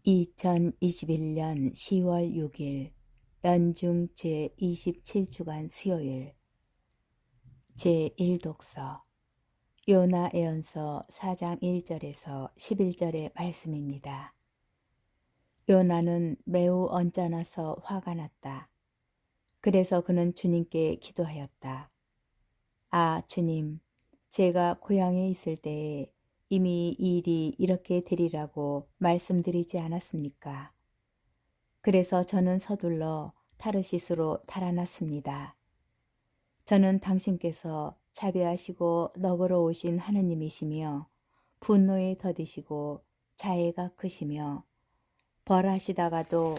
2021년 10월 6일 연중 제27주간 수요일 제1독서 요나 예언서 4장 1절에서 11절의 말씀입니다. 요나는 매우 언짢아서 화가 났다. 그래서 그는 주님께 기도하였다. 아, 주님, 제가 고향에 있을 때에 이미 이 일이 이렇게 되리라고 말씀드리지 않았습니까? 그래서 저는 서둘러 타르시스로 달아났습니다. 저는 당신께서 자비하시고 너그러우신 하느님이시며 분노에 더디시고 자애가 크시며 벌하시다가도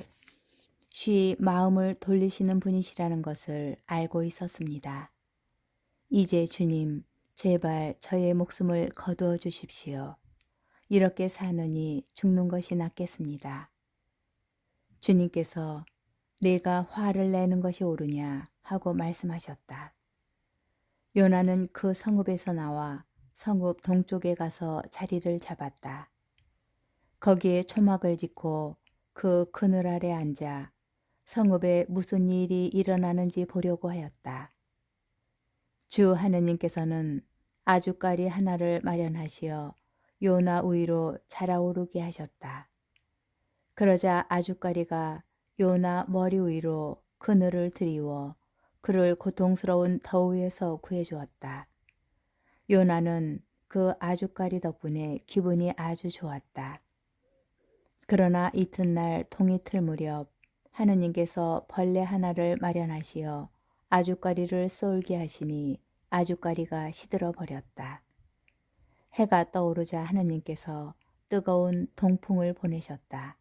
쉬 마음을 돌리시는 분이시라는 것을 알고 있었습니다. 이제 주님, 제발 저의 목숨을 거두어 주십시오. 이렇게 사느니 죽는 것이 낫겠습니다. 주님께서 내가 화를 내는 것이 옳으냐 하고 말씀하셨다. 요나는 그 성읍에서 나와 성읍 동쪽에 가서 자리를 잡았다. 거기에 초막을 짓고 그 그늘 아래 앉아 성읍에 무슨 일이 일어나는지 보려고 하였다. 주 하느님께서는 아주까리 하나를 마련하시어 요나 위로 자라오르게 하셨다. 그러자 아주까리가 요나 머리 위로 그늘을 드리워 그를 고통스러운 더위에서 구해주었다. 요나는 그 아주까리 덕분에 기분이 아주 좋았다. 그러나 이튿날 동이 틀 무렵 하느님께서 벌레 하나를 마련하시어 아주까리를 쏠게 하시니 아주까리가 시들어 버렸다. 해가 떠오르자 하느님께서 뜨거운 동풍을 보내셨다.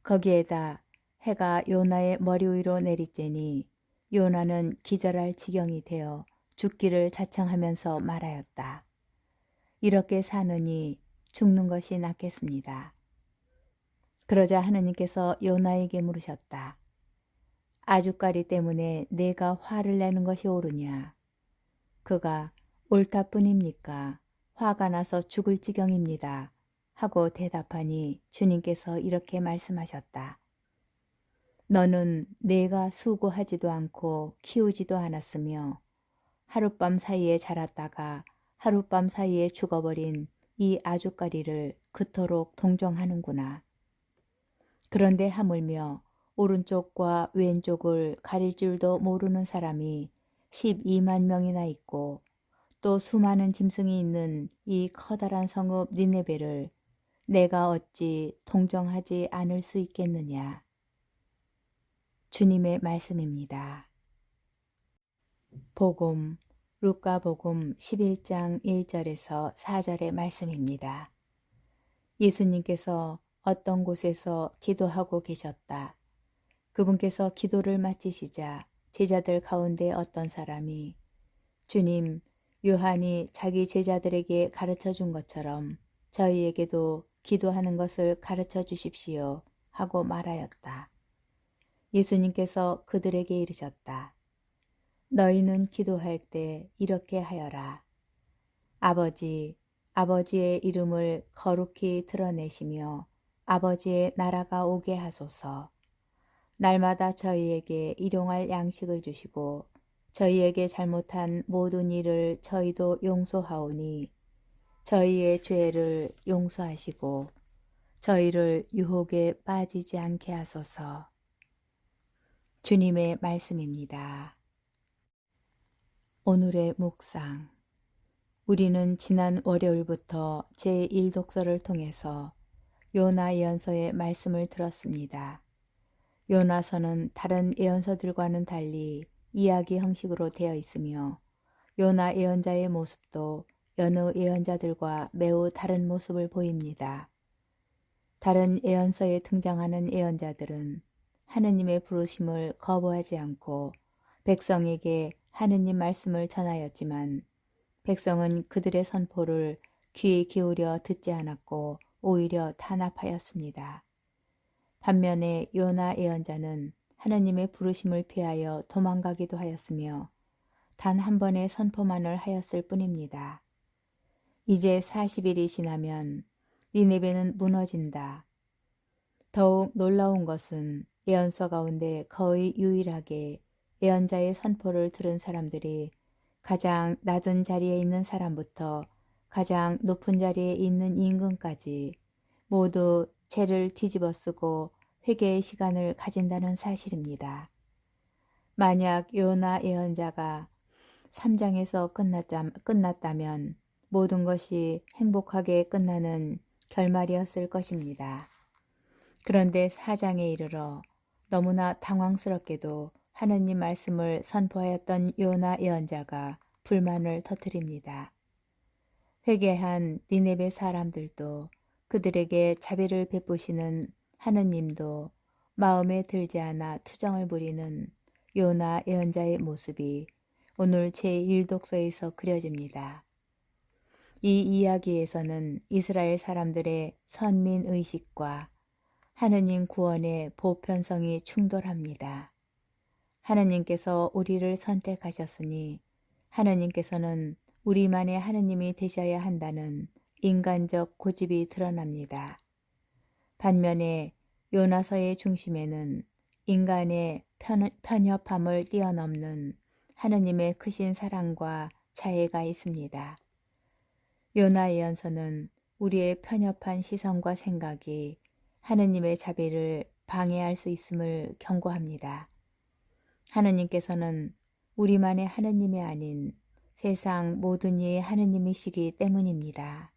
거기에다 해가 요나의 머리 위로 내리쬐니 요나는 기절할 지경이 되어 죽기를 자청하면서 말하였다. 이렇게 사느니 죽는 것이 낫겠습니다. 그러자 하느님께서 요나에게 물으셨다. 아주까리 때문에 내가 화를 내는 것이 옳으냐? 그가 옳다뿐입니까? 화가 나서 죽을 지경입니다. 하고 대답하니 주님께서 이렇게 말씀하셨다. 너는 내가 수고하지도 않고 키우지도 않았으며 하룻밤 사이에 자랐다가 하룻밤 사이에 죽어버린 이 아주까리를 그토록 동정하는구나. 그런데 하물며 오른쪽과 왼쪽을 가릴 줄도 모르는 사람이 12만 명이나 있고 또 수많은 짐승이 있는 이 커다란 성읍 니네베를 내가 어찌 동정하지 않을 수 있겠느냐. 주님의 말씀입니다. 복음, 루카복음 11장 1절에서 4절의 말씀입니다. 예수님께서 어떤 곳에서 기도하고 계셨다. 그분께서 기도를 마치시자 제자들 가운데 어떤 사람이 주님, 요한이 자기 제자들에게 가르쳐 준 것처럼 저희에게도 기도하는 것을 가르쳐 주십시오 하고 말하였다. 예수님께서 그들에게 이르셨다. 너희는 기도할 때 이렇게 하여라. 아버지, 아버지의 이름을 거룩히 드러내시며 아버지의 나라가 오게 하소서. 날마다 저희에게 일용할 양식을 주시고 저희에게 잘못한 모든 일을 저희도 용서하오니 저희의 죄를 용서하시고 저희를 유혹에 빠지지 않게 하소서. 주님의 말씀입니다. 오늘의 묵상. 우리는 지난 월요일부터 제1독서를 통해서 요나 예언서의 말씀을 들었습니다. 요나서는 다른 예언서들과는 달리 이야기 형식으로 되어 있으며 요나 예언자의 모습도 여느 예언자들과 매우 다른 모습을 보입니다. 다른 예언서에 등장하는 예언자들은 하느님의 부르심을 거부하지 않고 백성에게 하느님 말씀을 전하였지만 백성은 그들의 선포를 귀 기울여 듣지 않았고 오히려 탄압하였습니다. 반면에 요나 예언자는 하느님의 부르심을 피하여 도망가기도 하였으며 단 한 번의 선포만을 하였을 뿐입니다. 이제 40일이 지나면 니네베는 무너진다. 더욱 놀라운 것은 예언서 가운데 거의 유일하게 예언자의 선포를 들은 사람들이 가장 낮은 자리에 있는 사람부터 가장 높은 자리에 있는 임금까지 모두 죄를 뒤집어쓰고 회개의 시간을 가진다는 사실입니다. 만약 요나 예언자가 3장에서 끝났다면 모든 것이 행복하게 끝나는 결말이었을 것입니다. 그런데 4장에 이르러 너무나 당황스럽게도 하느님 말씀을 선포하였던 요나 예언자가 불만을 터뜨립니다. 회개한 니네베 사람들도 그들에게 자비를 베푸시는 하느님도 마음에 들지 않아 투정을 부리는 요나 예언자의 모습이 오늘 제1독서에서 그려집니다. 이 이야기에서는 이스라엘 사람들의 선민의식과 하느님 구원의 보편성이 충돌합니다. 하느님께서 우리를 선택하셨으니 하느님께서는 우리만의 하느님이 되셔야 한다는 인간적 고집이 드러납니다. 반면에 요나서의 중심에는 인간의 편협함을 뛰어넘는 하느님의 크신 사랑과 자애가 있습니다. 요나 예언서는 우리의 편협한 시선과 생각이 하느님의 자비를 방해할 수 있음을 경고합니다. 하느님께서는 우리만의 하느님이 아닌 세상 모든 이의 하느님이시기 때문입니다.